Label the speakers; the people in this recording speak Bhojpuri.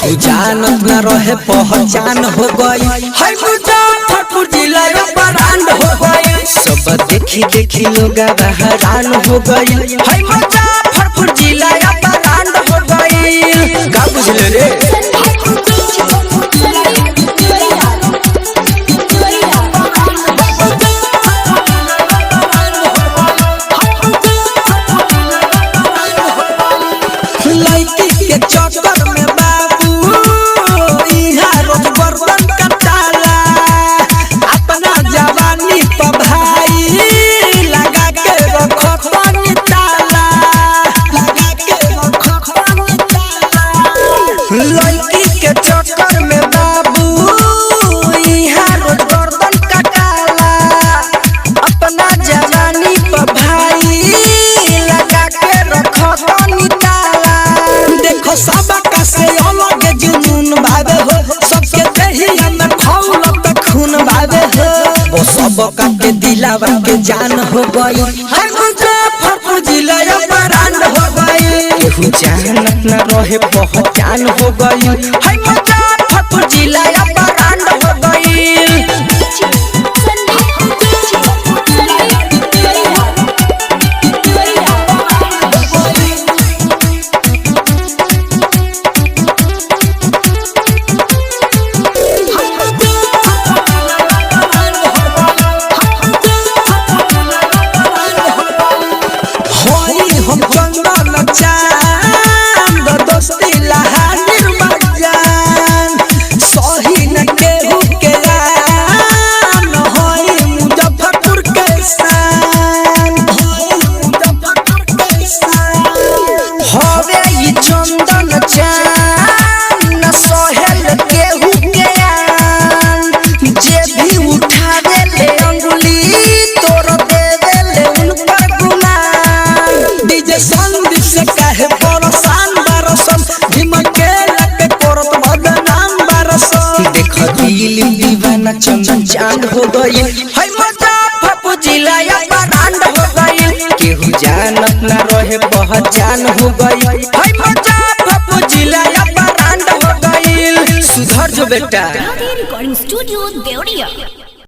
Speaker 1: केहू जानत न रहे पहचान हो गई है मुजफ्फरपुर जिला ब्रांड हो गई। सब देखी देखी लोग हैरान हो गई है मुजफ्फरपुर जिला ब्रांड हो गई। का बुझले रे चक्कर में बाबू इहाँ रोज गर्दन कटाला अपना जवानी पर भाई लगा के रखो पानी ताला लड़की के चक्कर में बाबू इहाँ रोज गर्दन कटाला अपना जवानी पर भाई लगा के रखो पानी ताला। देखो सबका से अलग जुनून बाबे हो सबके देहिया में खौलत खून बाबे हो वो सबका के दिलावा के जान हो गई है मुजफ्फरपुर जिला ब्रांड हो गई। केहू जानत न रहे पहचान हो गई है मुजफ्फरपुर जिला ब्रांड हो गई। हम चंदन चांद दोस्ती लहानिर बजान सही न केहू के जान होई मुजफ्फरपुर के शान होवे ई चंदन चांद सहेल केहू के आन जे भी उठावे ले अंगुली तोड़ देवे ले उनकर गुमान। डीजे संदीप से कहे बरसान बरसम झिमके लगे करत बदनाम बरसम। देखो दिल दीवाना चंदन चांद हो गई है मुजफ्फरपुर जिला ब्रांड हो गई। केहू जानत न रहे पहचान हो गई है मुजफ्फरपुर जिला ब्रांड हो गई। सुधर जो बेटा।
Speaker 2: Recording studio Deoria.